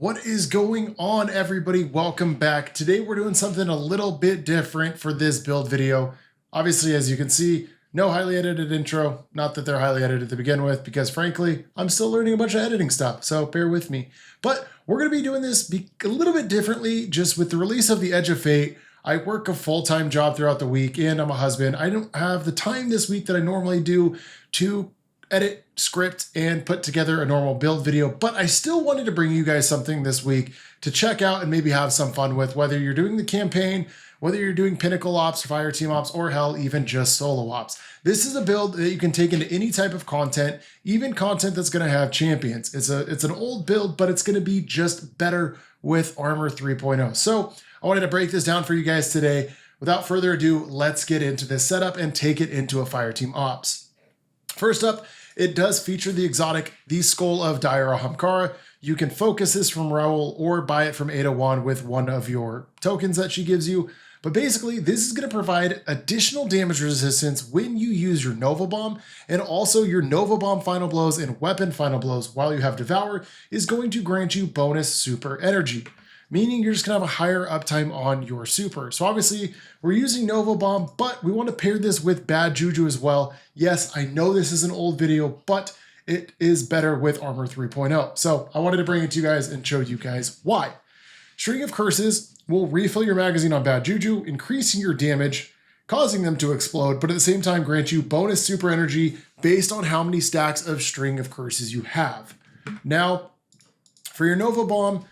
What is going on, everybody? Welcome back. Today we're doing something a little bit different for this build video. Obviously, as you can see, no highly edited intro. Not that they're highly edited to begin with, because frankly, I'm still learning a bunch of editing stuff, so bear with me. But we're going to be doing this a little bit differently, just with the release of the Edge of Fate. I work a full-time job throughout the week, and I'm a husband. I don't have the time this week that I normally do to edit, script, and put together a normal build video, but I still wanted to bring you guys something this week to check out and maybe have some fun with, whether you're doing the campaign, whether you're doing Pinnacle Ops, Fire Team Ops, or hell, even just solo ops. This is a build that you can take into any type of content, even content that's going to have champions. It's an old build, but it's going to be just better with Armor 3.0. So I wanted to break this down for you guys today. Without further ado, let's get into this setup and take it into a Fire Team Ops. First up, it does feature the exotic, the Skull of Daira Hamkara. You can focus this from Raoul or buy it from Ada Wan with one of your tokens that she gives you. But basically, this is going to provide additional damage resistance when you use your Nova Bomb, and also your Nova Bomb final blows and weapon final blows while you have Devour is going to grant you bonus super energy, meaning you're just going to have a higher uptime on your super. So obviously, we're using Nova Bomb, but we want to pair this with Bad Juju as well. Yes, I know this is an old video, but it is better with Armor 3.0. So I wanted to bring it to you guys and show you guys why. String of Curses will refill your magazine on Bad Juju, increasing your damage, causing them to explode, but at the same time grant you bonus super energy based on how many stacks of String of Curses you have. Now, for your Nova Bomb,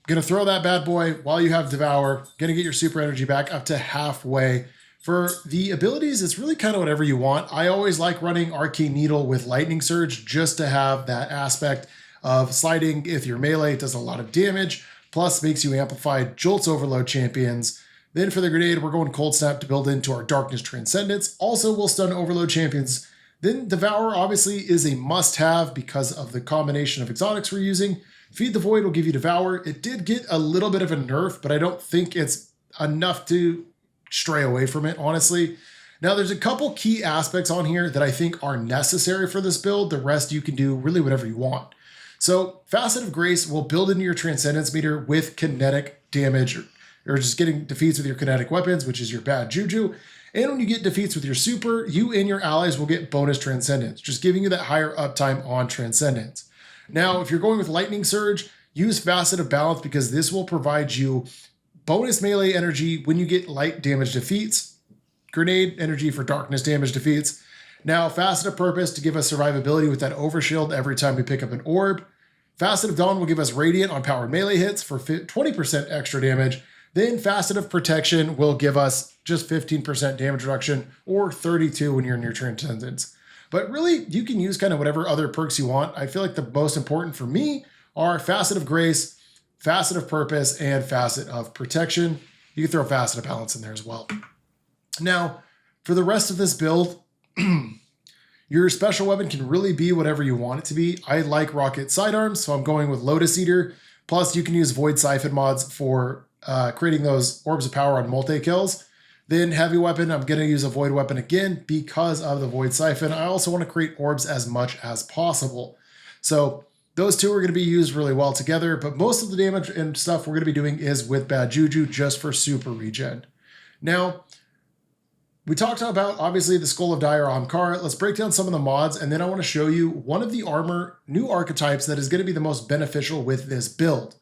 gonna throw that bad boy while you have Devour, gonna get your super energy back up to halfway. For the abilities, it's really kind of whatever you want. I always like running Arcane Needle with Lightning Surge just to have that aspect of sliding. If you're melee, it does a lot of damage, plus makes you amplified Jolts Overload champions. Then for the grenade, we're going Cold Snap to build into our Darkness Transcendence. Also, we'll stun Overload champions. Then Devour obviously is a must-have because of the combination of exotics we're using. Feed the Void will give you Devour. It did get a little bit of a nerf, but I don't think it's enough to stray away from it, honestly. Now, there's a couple key aspects on here that I think are necessary for this build. The rest you can do really whatever you want. So, Facet of Grace will build into your Transcendence meter with kinetic damage, or just getting defeats with your kinetic weapons, which is your Bad Juju. And when you get defeats with your super, you and your allies will get bonus Transcendence, just giving you that higher uptime on Transcendence. Now, if you're going with Lightning Surge, use Facet of Balance because this will provide you bonus melee energy when you get light damage defeats, grenade energy for darkness damage defeats. Now, Facet of Purpose to give us survivability with that overshield every time we pick up an orb. Facet of Dawn will give us Radiant on powered melee hits for 20% extra damage. Then Facet of Protection will give us just 15% damage reduction or 32 when you're in your Transcendence. But really, you can use kind of whatever other perks you want. I feel like the most important for me are Facet of Grace, Facet of Purpose, and Facet of Protection. You can throw Facet of Balance in there as well. Now, for the rest of this build, your special weapon can really be whatever you want it to be. I like Rocket Sidearms, so I'm going with Lotus Eater. Plus, you can use Void Siphon mods for creating those Orbs of Power on multi-kills. Then Heavy Weapon, I'm going to use a Void Weapon again because of the Void Siphon. I also want to create orbs as much as possible. So those two are going to be used really well together, but most of the damage and stuff we're going to be doing is with Bad Juju just for super regen. Now, we talked about, obviously, the Skull of Daira Hamkara. Let's break down some of the mods, and then I want to show you one of the armor new archetypes that is going to be the most beneficial with this build.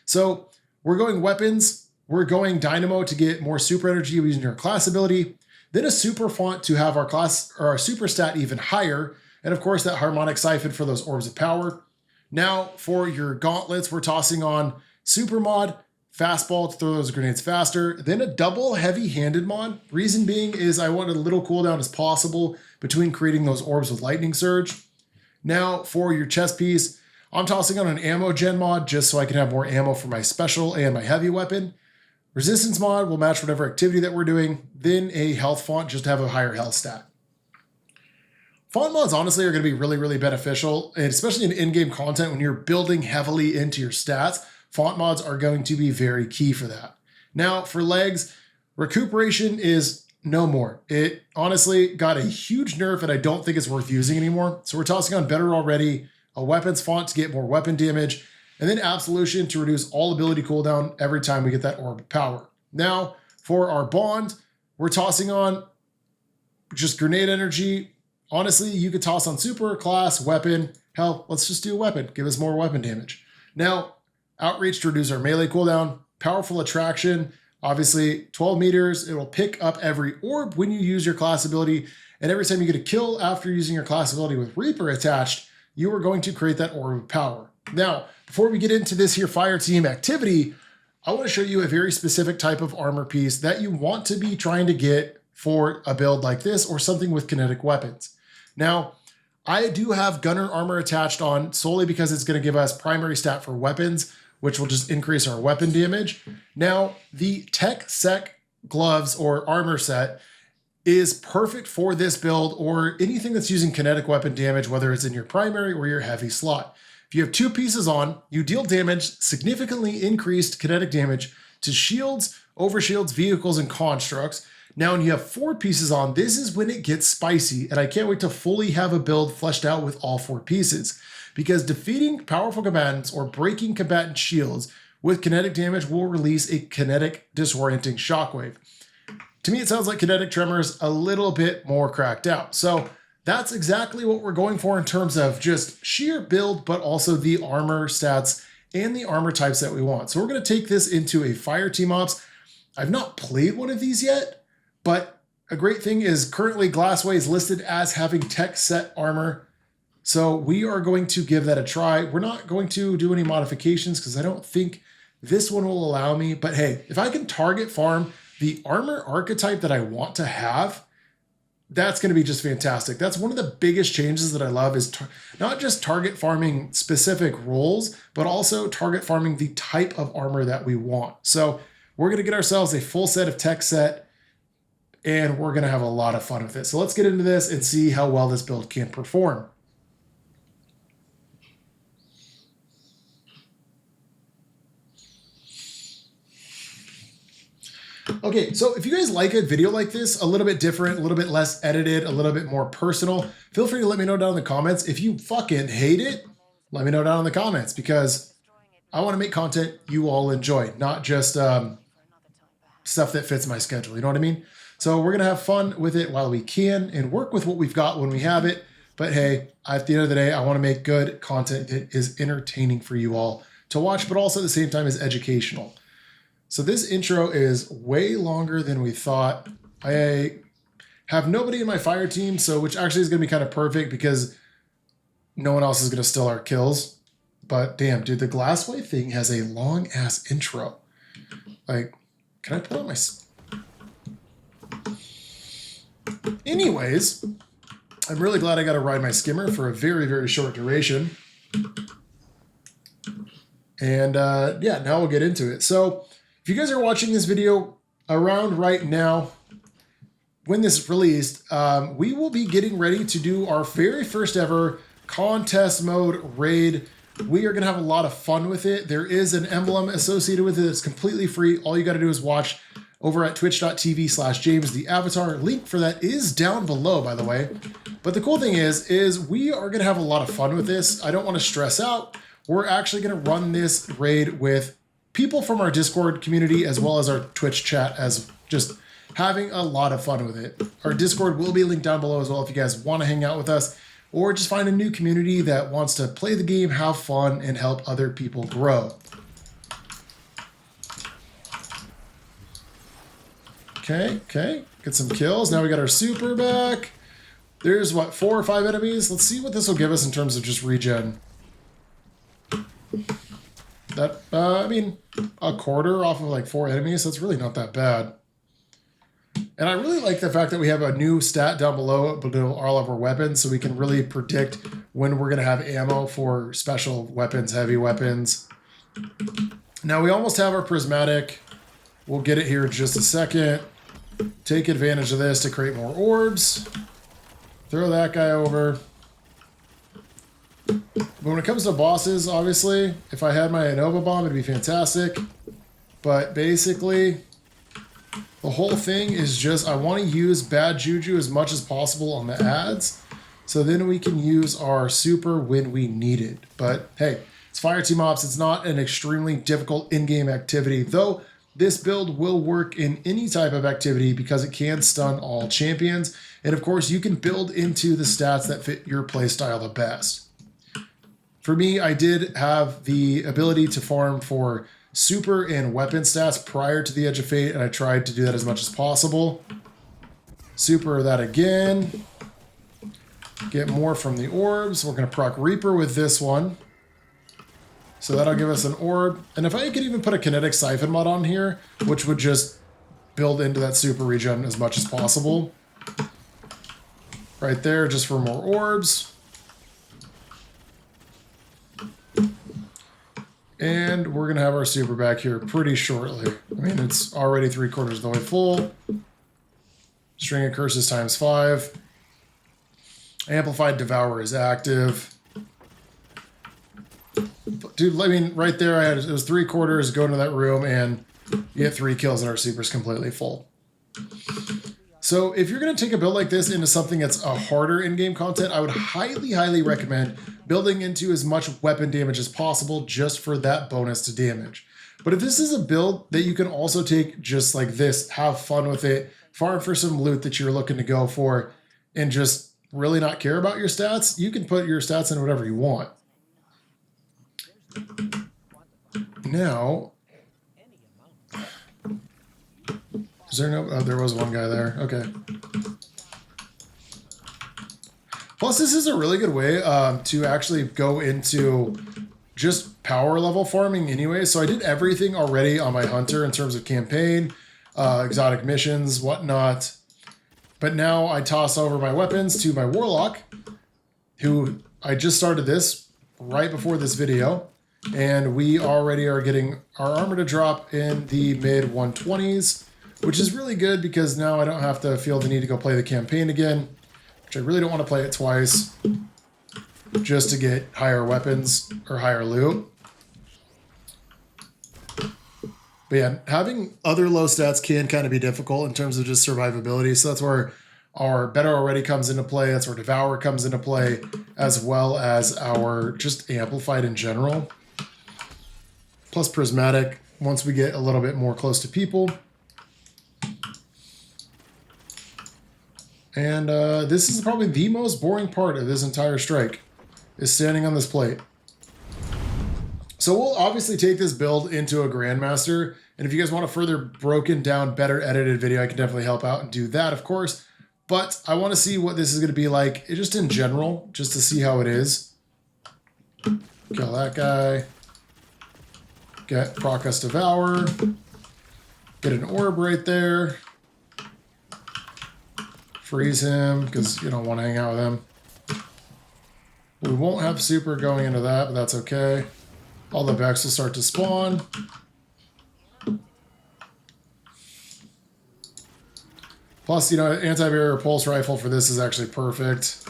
So we're going weapons. We're going Dynamo to get more super energy using your class ability, then a super font to have our class or our super stat even higher, and of course that harmonic siphon for those orbs of power. Now for your gauntlets, we're tossing on super mod, fastball to throw those grenades faster, then a double heavy-handed mod. Reason being is I want a little cooldown as possible between creating those orbs with lightning surge. Now for your chest piece, I'm tossing on an ammo gen mod just so I can have more ammo for my special and my heavy weapon. Resistance mod will match whatever activity that we're doing, then a health font just to have a higher health stat. Font mods honestly are going to be really, really beneficial, and especially in in-game content when you're building heavily into your stats, font mods are going to be very key for that. Now for legs, recuperation is no more. It honestly got a huge nerf and I don't think it's worth using anymore. So we're tossing on Better Already, a weapons font to get more weapon damage, And then Absolution to reduce all ability cooldown every time we get that orb of power. Now, for our bond, we're tossing on just grenade energy. Honestly, you could toss on super, class, weapon. Hell, let's just do a weapon. Give us more weapon damage. Now, Outreach to reduce our melee cooldown. Powerful Attraction. Obviously, 12 meters. It will pick up every orb when you use your class ability. And every time you get a kill after using your class ability with Reaper attached, you are going to create that orb of power. Now, before we get into this here fire team activity, I want to show you a very specific type of armor piece that you want to be trying to get for a build like this or something with kinetic weapons. Now, I do have gunner armor attached on solely because it's going to give us primary stat for weapons, which will just increase our weapon damage. Now, the Tech Sec gloves or armor set is perfect for this build or anything that's using kinetic weapon damage, whether it's in your primary or your heavy slot. If you have 2 pieces on, you deal damage, significantly increased kinetic damage to shields, overshields, vehicles, and constructs. Now, when you have 4 pieces on, this is when it gets spicy, and I can't wait to fully have a build fleshed out with all 4 pieces, because defeating powerful combatants or breaking combatant shields with kinetic damage will release a kinetic disorienting shockwave. To me, it sounds like kinetic tremors a little bit more cracked out. So that's exactly what we're going for in terms of just sheer build, but also the armor stats and the armor types that we want. So we're going to take this into a fire team ops. I've not played one of these yet, but a great thing is currently Glassway is listed as having tech set armor. So we are going to give that a try. We're not going to do any modifications because I don't think this one will allow me. But hey, if I can target farm the armor archetype that I want to have, that's going to be just fantastic. That's one of the biggest changes that I love is not just target farming specific roles, but also target farming the type of armor that we want. So we're going to get ourselves a full set of tech set and we're going to have a lot of fun with it. So let's get into this and see how well this build can perform. Okay, so if you guys like a video like this, a little bit different, a little bit less edited, a little bit more personal, feel free to let me know down in the comments. If you fucking hate it, let me know down in the comments because I want to make content you all enjoy, not just stuff that fits my schedule. You know what I mean? So we're going to have fun with it while we can and work with what we've got when we have it. But hey, at the end of the day, I want to make good content that is entertaining for you all to watch, but also at the same time is educational. So this intro is way longer than we thought. I have nobody in my fire team, so which actually is going to be kind of perfect because no one else is going to steal our kills. But damn, dude, the Glassway thing has a long ass intro. Like, can I put on my... Anyways, I'm really glad I got to ride my skimmer for a very, very short duration. And yeah, now we'll get into it. So if you guys are watching this video around right now, when this is released, we will be getting ready to do our very first ever contest mode raid. We are going to have a lot of fun with it. There is an emblem associated with it. It's completely free. All you got to do is watch over at twitch.tv/James the Avatar. Link for that is down below, by the way. But the cool thing is we are going to have a lot of fun with this. I don't want to stress out. We're actually going to run this raid with people from our Discord community as well as our Twitch chat, as just having a lot of fun with it. Our Discord will be linked down below as well if you guys want to hang out with us or just find a new community that wants to play the game, have fun, and help other people grow. Okay, get some kills. Now we got our super back. There's what, 4 or 5 enemies? Let's see what this will give us in terms of just regen. That, I mean, a quarter off of like 4 enemies, that's really not that bad. And I really like the fact that we have a new stat down below all of our weapons, so we can really predict when we're going to have ammo for special weapons, heavy weapons. Now we almost have our prismatic. We'll get it here in just a second. Take advantage of this to create more orbs. Throw that guy over. But when it comes to bosses, obviously, if I had my Innova bomb, it'd be fantastic. But basically, the whole thing is just I want to use bad juju as much as possible on the ads, so then we can use our super when we need it. But hey, it's fire team ops. It's not an extremely difficult in-game activity, though this build will work in any type of activity because it can stun all champions. And of course, you can build into the stats that fit your playstyle the best. For me, I did have the ability to farm for super and weapon stats prior to the Edge of Fate, and I tried to do that as much as possible. Super that again. Get more from the orbs. We're going to proc Reaper with this one. So that'll give us an orb. And if I could even put a kinetic siphon mod on here, which would just build into that super regen as much as possible. Right there, just for more orbs. And we're going to have our super back here pretty shortly. I mean, it's already 3/4 of the way full. String of Curses ×5. Amplified Devour is active. Dude, I mean, right there, it was 3/4, go into that room, and you get 3 kills, and our super's completely full. So if you're going to take a build like this into something that's a harder in-game content, I would highly, highly recommend building into as much weapon damage as possible just for that bonus to damage. But if this is a build that you can also take just like this, have fun with it, farm for some loot that you're looking to go for, and just really not care about your stats, you can put your stats in whatever you want. Now, is there no... Oh, there was one guy there. Okay. Plus, this is a really good way to actually go into just power level farming anyway. So I did everything already on my Hunter in terms of campaign, exotic missions, whatnot. But now I toss over my weapons to my Warlock, who I just started this right before this video. And we already are getting our armor to drop in the mid 120s, which is really good because now I don't have to feel the need to go play the campaign again, which I really don't want to play it twice just to get higher weapons or higher loot. But yeah, having other low stats can kind of be difficult in terms of just survivability. So that's where our Better Already comes into play. That's where Devour comes into play, as well as our just Amplified in general. Plus Prismatic, once we get a little bit more close to people. And this is probably the most boring part of this entire strike, is standing on this plate. So we'll obviously take this build into a Grandmaster, and if you guys want a further broken down, better edited video, I can definitely help out and do that, of course. But I want to see what this is going to be like, just in general, just to see how it is. Kill that guy. Get Procus Devour. Get an orb right there. Freeze him, because you don't want to hang out with him. We won't have super going into that, but that's okay. All the Vex will start to spawn. Plus, you know, anti-barrier pulse rifle for this is actually perfect.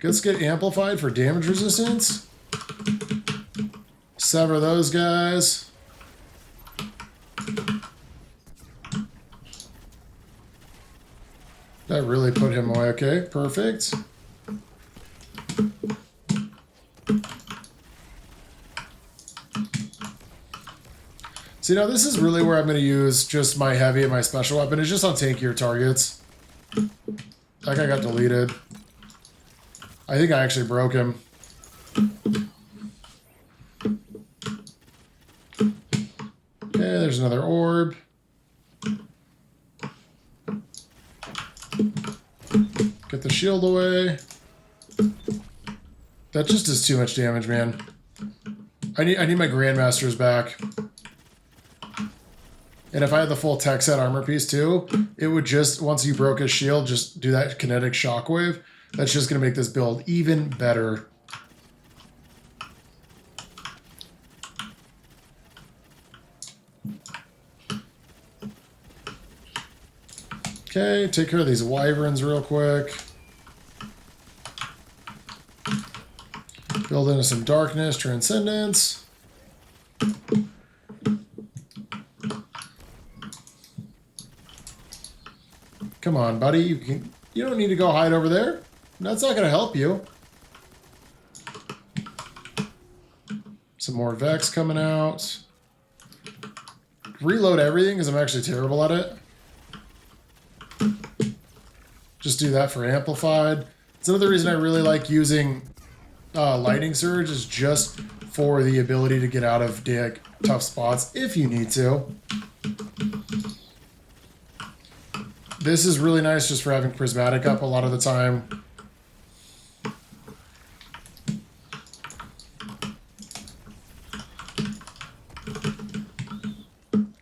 Let's get amplified for damage resistance. Sever those guys. That really put him away. Okay, perfect. See, now this is really where I'm going to use just my heavy and my special weapon. It's just on tankier targets. That guy got deleted. I think I actually broke him. Okay, there's another orb. Get the shield away. That just does too much damage, man. I need my Grandmasters back. And if I had the full tech set armor piece too, it would just, once you broke his shield, just do that kinetic shockwave. That's just going to make this build even better. Okay, take care of these wyverns real quick. Build into some darkness, transcendence. Come on, buddy. You don't need to go hide over there. That's not going to help you. Some more Vex coming out. Reload everything because I'm actually terrible at it. Just do that for Amplified. It's another reason I really like using Lightning Surge, is just for the ability to get out of tough spots if you need to. This is really nice just for having Prismatic up a lot of the time.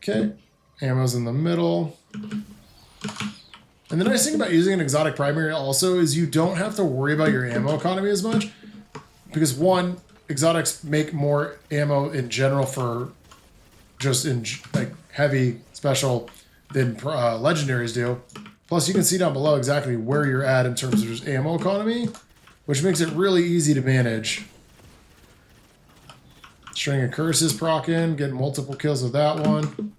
Okay, ammo's in the middle. And the nice thing about using an exotic primary also is you don't have to worry about your ammo economy as much. Because one, exotics make more ammo in general for just in like heavy special than legendaries do. Plus you can see down below exactly where you're at in terms of just ammo economy, which makes it really easy to manage. String of Curses proccing, getting multiple kills with that one.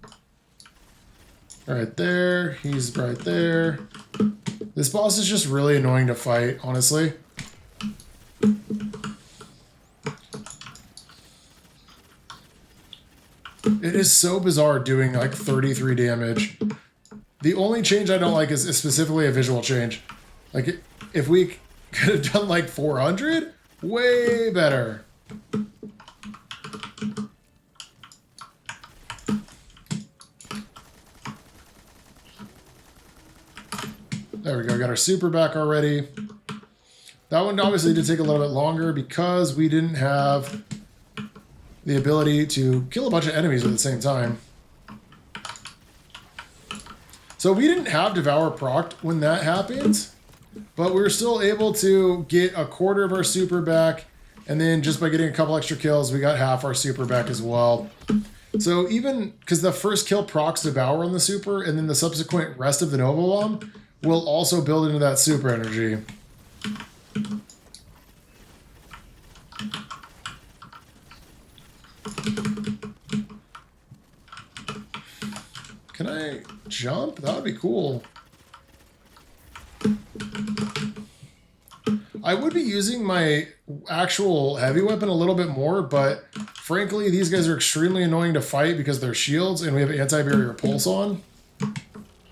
Right there, he's right there. This boss is just really annoying to fight, honestly. It is so bizarre doing like 33 damage. The only change I don't like is specifically a visual change. Like, if we could have done like 400, way better. There we go, got our super back already. That one obviously did take a little bit longer because we didn't have the ability to kill a bunch of enemies at the same time. So we didn't have Devour procced when that happened, but we were still able to get a quarter of our super back, and then just by getting a couple extra kills, we got half our super back as well. So even, because the first kill procs Devour on the super, and then the subsequent rest of the Nova Bomb will also build into that super energy. Can I jump? That would be cool. I would be using my actual heavy weapon a little bit more, but frankly, these guys are extremely annoying to fight because they're shields and we have anti-barrier pulse on.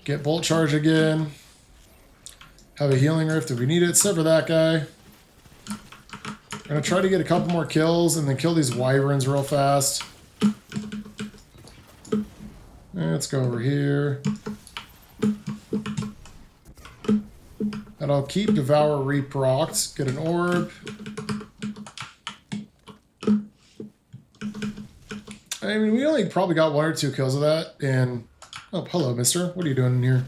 Get bolt charge again. Have a healing rift if we need it. Sever that guy. I'm going to try to get a couple more kills and then kill these wyverns real fast. Let's go over here. And I'll keep Devour reprocced. Get an orb. I mean, we only probably got 1 or 2 kills of that. And, oh, hello, mister. What are you doing in here?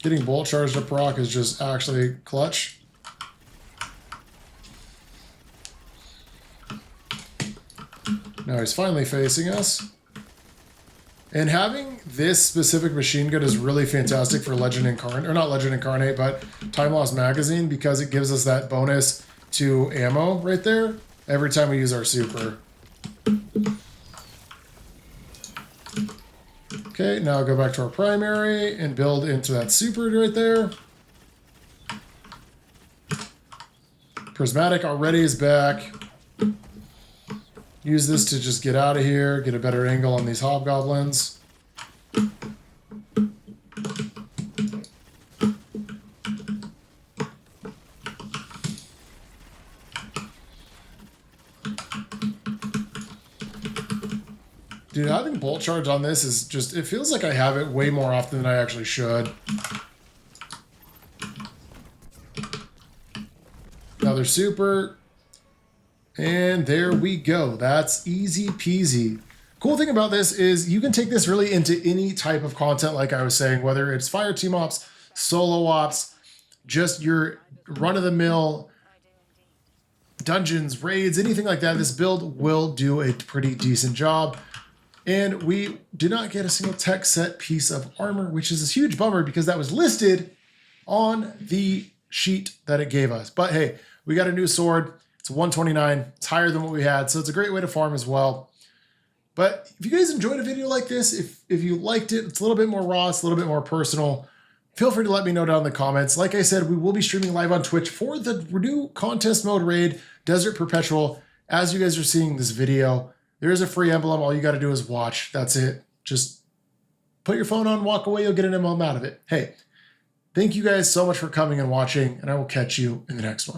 Getting bolt charged to proc is just actually clutch. Now he's finally facing us. And having this specific machine gun is really fantastic for Legend Incarnate, or not Legend Incarnate, but Time Lost Magazine, because it gives us that bonus to ammo right there every time we use our super. Okay, now go back to our primary and build into that super right there. Prismatic already is back. Use this to just get out of here, get a better angle on these hobgoblins. Dude, having bolt charge on this is just, it feels like I have it way more often than I actually should. Another super. And there we go. That's easy peasy. Cool thing about this is you can take this really into any type of content, like I was saying, whether it's fire team ops, solo ops, just your run-of-the-mill dungeons, raids, anything like that. This build will do a pretty decent job. And we did not get a single tech set piece of armor, which is a huge bummer because that was listed on the sheet that it gave us. But hey, we got a new sword. It's 129. It's higher than what we had, so it's a great way to farm as well. But if you guys enjoyed a video like this, if you liked it, it's a little bit more raw, it's a little bit more personal, feel free to let me know down in the comments. Like I said, we will be streaming live on Twitch for the new contest mode raid, Desert Perpetual, as you guys are seeing this video, there is a free emblem. All you got to do is watch. That's it. Just put your phone on, walk away. You'll get an emblem out of it. Hey, thank you guys so much for coming and watching, and I will catch you in the next one.